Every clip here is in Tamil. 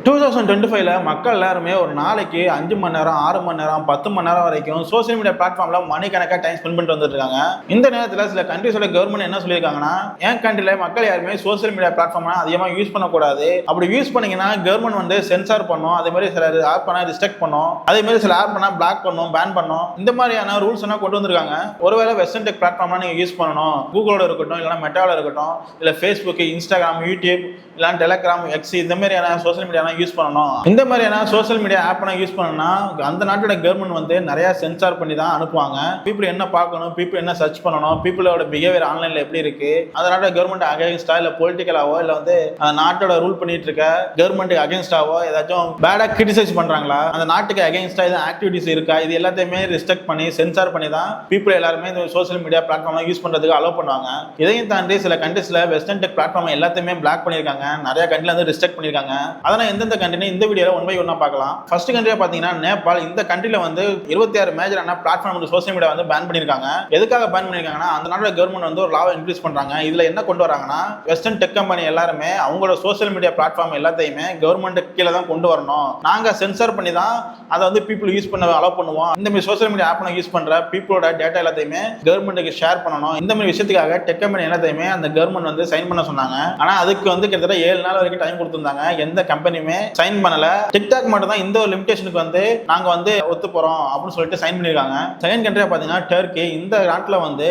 2025ல மக்கள் எல்லாருமே ஒரு நாளைக்கு 5 மணி நேரம் 6 மணி நேரம் 10 மணி நேரம் வரைக்கும் சோசியல் மீடியா பிளாட்ஃபார்ம்ல மணிக்கணக்காக டைம் ஸ்பெண்ட் பண்ணிட்டு வந்துட்டு இருக்காங்க. இந்த நேரத்தில் சில கண்ட்ரிஸோட கவர்மெண்ட் என்ன சொல்லியிருக்காங்கன்னா, என் கண்ட்ரில மக்கள் யாருமே சோசியல் மீடியா பிளாட்ஃபார்ம் அதிகமாக யூஸ் பண்ணக்கூடாது. அப்படி யூஸ் பண்ணீங்கன்னா கவர்மெண்ட் வந்து சென்சார் பண்ணும், அதே மாதிரி சில ஆப் பண்ண ரிஸ்ட்ரிக்ட் பண்ணும், அதே மாதிரி சில ஆப் பண்ணா பிளாக் பண்ணும், பேன் பண்ணும். இந்த மாதிரியான ரூல்ஸ் எல்லாம் கொண்டு வந்திருக்காங்க. ஒருவேளை வெஸ்டர்ன் டெக் பிளாட்ஃபார்ம்லாம் நீங்க யூஸ் பண்ணணும், கூகுளோட இருக்கட்டும், இல்லைன்னா மெட்டாவோட இருக்கட்டும், இல்லை ஃபேஸ்புக், இன்ஸ்டாகிராம், யூடியூப், இல்லைன்னா டெலிகிராம், எக்ஸ், இந்த மாதிரியான சோசியல் மீடியா யூஸ் பண்ணணும். இந்த மாதிரியான சோசியல் மீடியா ஆப் யூஸ் பண்ணணும்னா அந்த நாட்டோட கவர்மெண்ட் வந்து நிறைய சென்சார் பண்ணி தான் அனுப்புவாங்க. பீப்புள் என்ன பார்க்கணும், பீப்புள் என்ன சர்ச் பண்ணணும், பீப்புளோட பிஹேவியர் ஆன்லைன்ல எப்படி இருக்கு, அதனால கவர்மெண்ட் அகைன்ஸ்டா இல்ல பொலிட்டிக்கலாவோ இல்ல வந்து அந்த நாட்டோட ரூல் பண்ணிட்டு இருக்க கவர்மெண்ட்டுக்கு அகைன்ஸ்டாவோ ஏதாச்சும் பேடா கிரிட்டிசைஸ் பண்றாங்களா, அந்த நாட்டுக்கு அகைன்ஸ்டா இது ஆக்டிவிட்டிஸ் இருக்கா, இது எல்லாத்தையுமே ரெஸ்ட்ரிக்ட் பண்ணி சென்சார் பண்ணி தான் பீப்புள் எல்லாருமே இந்த சோசியல் மீடியா பிளாட்ஃபார்ம் யூஸ் பண்றதுக்கு அலோவ் பண்ணுவாங்க. இதையும் தாண்டி சில கண்ட்ரீஸ்ல வெஸ்டர்ன் டெக் பிளாட்ஃபார்ம் எல்லாத்தையுமே பிளாக் பண்ணிருக்காங்க, நிறைய கண்ட்ரில வந்து ரெஸ்ட்ரிக்ட் பண்ணிருக்காங்க. அதனால எந்தெந்த கண்ட்ரி இந்த வீடியோல ஒன் பை ஒன்னா பார்க்கலாம். ஃபர்ஸ்ட் கண்ட்ரியா பாத்தீங்கன்னா நேபாள். இந்த கண்ட்ரில வந்து 26 மேஜரான பிளாட்ஃபார்ம் சோசியல் மீடியா வந்து பேன் பண்ணிருக்காங்க. எதுக்காக பேன் பண்ணிருக்காங்கன்னா, அந்த நாட்டோட கவர்மெண்ட் வந்து ஒரு லாவை இன்க்ரீஸ் பண்றாங்க. இதுல என்ன கொண்டு வராங்கன்னா, வெஸ்டர்ன் டெக் கம்பெனி எல்லாருமே அவங்களோட சோசியல் மீடியா பிளாட்ஃபார்ம் எல்லாத்தையுமே கவர்மெண்ட் கீழே தான் கொண்டு வரணும், நாங்க சென்சார் பண்ணி தான் அதை வந்து பீப்புள் யூஸ் பண்ண அலோவ் பண்ணுவோம், இந்த மாதிரி சோசியல் மீடியா ஆப் யூஸ் பண்ற பீப்புளோட டேட்டா எல்லாத்தையுமே கவர்மெண்ட்டுக்கு ஷேர் பண்ணணும், இந்த மாதிரி விஷயத்துக்காக டெக் கம்பெனி எல்லாத்தையுமே அந்த கவர்மெண்ட் வந்து சைன் பண்ண சொன்னாங்க. ஆனா அதுக்கு வந்து கிட்டத்தட்ட 7 நாள் வரைக்கும் டைம் கொடுத்திருந்தாங்க. எந்த கம்பெனியுமே சைன் பண்ணல. டிக்டாக் மட்டும் தான் இந்த ஒரு லிமிடேஷனுக்கு வந்து நாங்க வந்து ஒத்து போறோம் அப்படின்னு சொல்லிட்டு சைன் பண்ணிருக்காங்க. செகண்ட் கண்ட்ரியா பாத்தீங்கன்னா டர்க்கி. இந்த நாட்டுல வந்து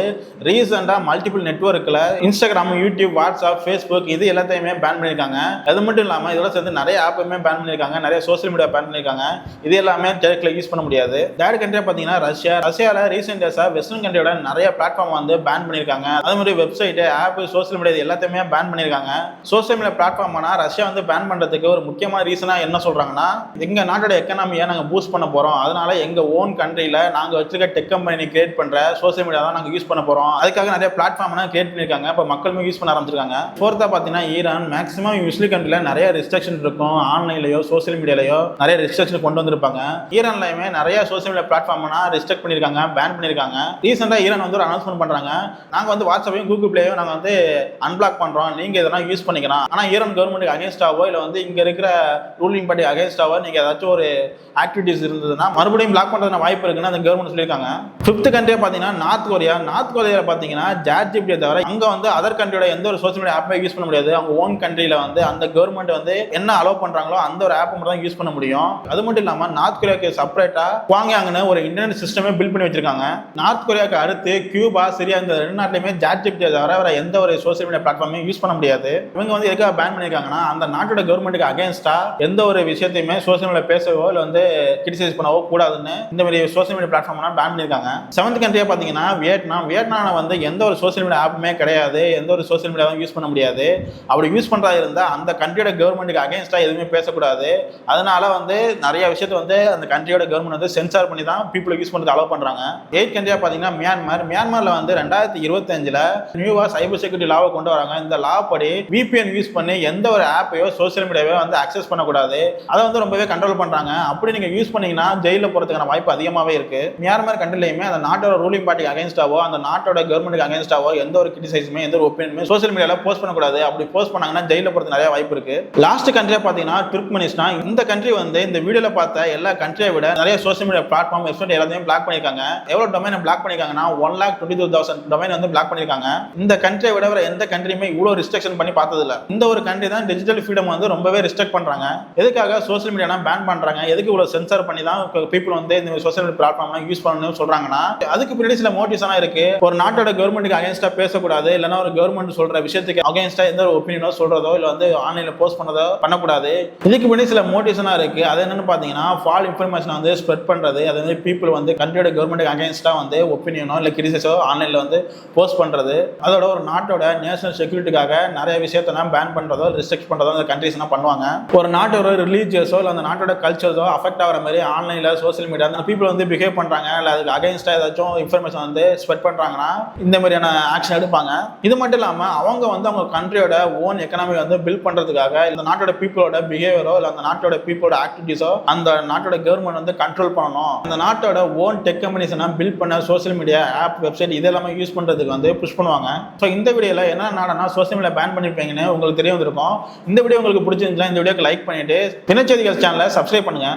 ரீசெண்டா மல்டிபிள் நெட்வொர்க்ல இன்ஸ்டாகிராம், யூடியூப், வாட்ஸ்அப், ஃபேஸ்புக் இது எல்லாத்தையுமே பேன் பண்ணிருக்காங்க. அது மட்டும் இல்லாம இதோட சேர்ந்து நிறைய ஆப்புமே பேன் பண்ணிருக்காங்க, நிறைய சோசியல் மீடியா பேன் பண்ணிருக்காங்க. இது எல்லாமே டர்க்கில யூஸ் பண்ண முடியாது. தேர்ட் கண்ட்ரியா பாத்தீங்கன்னா ரஷ்யா. ரஷ்யால ரீசெண்ட் டேஸா வெஸ்டர்ன் கண்ட்ரியோட நிறைய பிளாட்ஃபார்ம் வந்து பேன் பண்ணிருக்காங்க. அதே மாதிரி வெப்சைட், ஆப், சோசியல் மீடியா எல்லாத்தையுமே பேன் பண்ணிருக்காங்க. சோசியல் மீடியா பிளாட்ஃபார்ம் ரஷ்யா வந்து பேன் பண்றதுக்கு ஒரு முக்கியமான ரீசனா என்ன சொல்றாங்கன்னா, எங்க நாட்டோட எக்கனாமியை நாங்க பூஸ்ட் பண்ண போறோம், அதனால எங்க ஓன் கண்ட்ரில நாங்க வச்சிருக்க டெக் கம்பெனி கிரியேட் பண்ற சோசியல் மீடியா தான் நாங்க யூஸ் பண்ண போறோம், அதுக்காக நிறைய பிளாட்ஃபார்ம் கிரியேட் பண்ணிருக்காங்க. இப்ப மக்களுமே யூஸ் பண்ண ஆரம்பிச்சிருக்காங்க. ஃபோர்த்தா பாத்தீங்கன்னா ஈரான். மேக்ஸிமம் முஸ்லிம் கண்ட்ரில நிறைய ரெஸ்ட்ரிக்ஷன் இருக்கும், ஆன்லைன்லயோ சோசியல் மீடியாலயோ நிறைய ரெஸ்ட்ரிக்ஷன் கொண்டு வந்திருப்பாங்க. ஈரான்லயுமே நிறைய சோசியல் மீடியா பிளாட்ஃபார்ம் ரெஸ்ட்ரிக்ட் பண்ணிருக்காங்க, பேன் பண்ணிருக்காங்க. ரீசெண்டா ஈரான் வந்து ஒரு அனௌன்ஸ்மெண்ட் பண்றாங்க, நாங்க வந்து வாட்ஸ்அப்பையும் கூகுள் பிளேயும் நாங்க வந்து அன்பிளாக் பண்றோம், நீங்க இதெல்லாம் யூஸ் பண்ணிக்கலாம். ஆனா ஈரான் கவர்மெண்ட் அகைன்ஸ்டாவோ இல்ல வந்து இங்க இருக்கிற ரூலிங் பார்ட்டி அகைன்ஸ்டாவோ நீங்க ஏதாச்சும் ஒரு ஆக்டிவிட்டிஸ் இருந்ததுன்னா மறுபடியும் பிளாக் பண்றதுக்கு வாய்ப்பு இருக்குன்னு அந்த கவர்மெண்ட் சொல்லியிருக்காங்க. ஃபிஃப்த் கண்ட்ரியா பாத்தீங்கன்னா நார்த் கொரியா. நார்த் கொரியால பாத்தீங்கன்னா சாட்ஜிபிடியை தவிர அங்க வந்து அதர் கண்ட்ரியோட எந்த ஒரு சோசியல் மீடியா ஆப்பை யூஸ் பண்ண முடியாது. அவங்க ஓன் கண்ட்ரில வந்து அந்த கவர்மெண்ட் வந்து என்ன அலோவ் பண்றாங்களோ அந்த ஒரு ஆப் மட்டும் தான் யூஸ் பண்ண முடியும். அது மட்டும் இல்லாம நார்த் கொரியாக்கு செப்பரேட்டா குவாங்யாங்னு ஒரு இன்டர்நெட் சிஸ்டமே பில்ட் பண்ணி வச்சிருக்காங்க. நார்த் கொரியாக்கு அடுத்து கியூபா, சிரியா இந்த 2 நாட்டிலுமே சாட்ஜிபிடியை தவிர வேற எந்த ஒரு சோசியல் மீடியா பிளாட்ஃபார்மையும் யூஸ் பண்ண முடியாது. இவங்க வந்து எதுக்காக பேன் பண்ணிருக்காங்கன்னா, அந்த நாட்டோட கவர்மெண்ட்டுக்கு அகைன்ஸ்டா எந்த ஒரு விஷயத்தையுமே சோசியல் மீடியா பேசவோ இல்ல வந்து கிரிட்டிசைஸ் பண்ணவோ கூடாதுன்னு இந்த மாதிரி சோசியல் மீடியா பிளாட்ஃபார்ம் பேன் பண்ணிருக்காங்க. செவன்த் கண்ட்ரியா பாத்தீங்கன்னா வியட்நாம். வியட்நாம்ல வந்து எந்த ஒரு சோசியல் மீடியா ஆப்புமே கிடையாது, எந்த ஒரு சோசியல் மீடியாவும் யூஸ் பண்ண முடியாது. அப்படி யூஸ் பண்றதா இருந்தா அந்த கண்ட்ரியோட கவர்மெண்ட்டுக்கு அகைன்ஸ்டா எதுவுமே பேசக்கூடாது. அதனால வந்து நிறைய விஷயத்தை வந்து அந்த கண்ட்ரியோட கவர்மெண்ட் வந்து சென்சார் பண்ணி தான் பீப்புள் யூஸ் பண்றது அலோவ் பண்றாங்க. எயிட் கண்ட்ரியா பாத்தீங்கன்னா மியான்மர். மியான்மர்ல வந்து 2025ல நியூவா சைபர் செக்யூரிட்டி லாவை கொண்டு வராங்க. இந்த லா படி VPN யூஸ் பண்ணி எந்த ஒரு ஆப்பையோ சோசியல் மீடியாவோ வந்து அக்சஸ் பண்ணக்கூடாது, அதை வந்து ரொம்பவே கண்ட்ரோல் பண்றாங்க. அப்படி நீங்க யூஸ் பண்ணீங்கன்னா ஜெயில போறதுக்கான வாய்ப்பு அதிகமாவே இருக்கு. மியான்மர் கண்ட்ரிலயுமே அந்த நாட்டோட ரூலிங் பார்ட்டிக்கு அகைன்ஸ்டாவோ அந்த நாட்டோட கவர்மெண்ட்டுக்கு அகைன்ஸ்டாவோ எந்த ஒரு கிரிட்டிசைஸுமே எந்த ஒரு ஒப்பீனியனுமே சோசியல் மீடியால போஸ்ட் பண்ணக்கூடாது. அப்படி போஸ்ட் பண்ணாங்கன்னா ஜெயில போறது நிறைய வாய்ப்பு இருக்கு. லாஸ்ட் கண்ட்ரியா பாத்தீங்கன்னா துர்க்மெனிஸ்தான். இந்த கண்ட்ரி வந்து இந்த வீடியோல பார்த்த எல்லா கண்ட்ரியை விட நிறைய சோசியல் மீடியா பிளாட்ஃபார்ம் வெப்சைட் எல்லாத்தையும் பிளாக் பண்ணிருக்காங்க. எவ்வளவு டொமைன் பிளாக் பண்ணிருக்காங்கன்னா 1,22,000 டொமைன் வந்து பிளாக் பண்ணிருக்காங்க. இந்த கண்ட்ரியை விட வேற எந்த கண்ட்ரியுமே இவ்வளவு ரெஸ்ட்ரிக்ஷன் பண்ணி பார்த்தது இல்ல. இந்த ஒரு கண்ட்ரி தான் டிஜிட்டல் ஃப்ரீடம் வந்து ரொம்பவே ரெஸ்ட்ரிக்ட் பண்றாங்க. எதுக்காக சோசியல் மீடியா பேன் பண்றாங்க, எதுக்கு இவ்வளவு சென்சார் பண்ணி தான் பீப்புள் வந்து இந்த சோசியல் மீடியா பிளாட்ஃபார்ம்லாம் யூஸ் பண்ணணும்னு சொல்றாங்கன்னா, அதுக்கு பின்னாடி சில மோட்டிவ்ஸ் எல்லாம் இருக்கு. ஒரு நாட்டோட கவர்மெண்ட்டுக்கு அகைன்ஸ்டா பேசக்கூடாது, இல்லைன்னா ஒரு கவர்மெண்ட் சொல்ற விஷயத்துக்கு அகைன்ஸ்டா எந்த ஒரு ஒப்பீனியனோ சொல்றதோ இல்ல வந்து ஆன்லைன்ல போஸ்ட் பண்ணதோ பண்ணக்கூடாது. இதுக்கு பின்னாடி சில மோட்டிவ்ஸ் எல்லாம் இருக்கு. அது என்னன்னு பாத்தீங்கன்னா ஃபால் இன்ஃபர்மேஷன் வந்து ஸ்ப்ரெட் பண்றது, அது வந்து பீப்புள் வந்து கண்ட்ரியோட கவர்மெண்ட்டுக்கு அகைன்ஸ்டா வந்து ஒப்பீனியனோ இல்ல கிரிட்டிசைஸோ ஆன்லைன்ல வந்து போஸ்ட் பண்றது, அதோட ஒரு நாட்டோட நேஷனல் செக்யூரிட்டிக்காக நிறைய விஷயத்தெல்லாம் பேன் பண்றதோ ரெஸ்ட்ரிக்ட் பண்றதோ அந்த கண்ட்ரிஸ் பண்ணுவாங்க. ஒரு நாட்டோட ரிலீஜியஸோ இல்ல அந்த நாட்டோட கல்ச்சர்ஸோ அஃபெக்ட் ஆகிற மாதிரி ஆன்லைன்ல சோசியல் மீடியா அந்த பீப்புள் வந்து பிஹேவ் பண்றாங்க, இல்ல அதுக்கு அகைன்ஸ்டா ஏதாச்சும் இன்ஃபர்மேஷன் வந்து ஸ்ப்ரெட் பண்றாங்கன்னா இந்த மாதிரியான ஆக்ஷன் எடுப்பாங்க. இது மட்டும் இல்லாம அவங்க வந்து அவங்க கண்ட்ரியோட ஓன் எக்கனாமி வந்து பில்ட் பண்றதுக்காக இந்த நாட்டோட பீப்புளோட பிஹேவியரோ இல்ல அந்த நாட்டோட பீப்புளோட ஆக்டிவிட்டிஸோ அந்த நாட்டோட கவர்மெண்ட் வந்து கண்ட்ரோல் பண்ணணும். அந்த நாட்டோட ஓன் டெக் கம்பெனிஸ் பில்ட் பண்ண சோசியல் மீடியா ஆப், வெப்சைட் இதெல்லாம் யூஸ் பண்றதுக்கு வந்து புஷ் பண்ணுவாங்க. ஸோ இந்த வீடியோல என்ன நாடனா சோசியல் மீடியா பேன் பண்ணிருப்பீங்கன்னு உங்களுக்கு தெரிய வந்திருக்கும். இந்த வீடியோ உங்களுக்கு பிடிச்சிருந்துச்சுன்னா இந்த வீடியோக்கு லைக் பண்ணிட்டு தினச்செய்திகள் சேனலை சப்ஸ்கிரைப் பண்ணுங்க.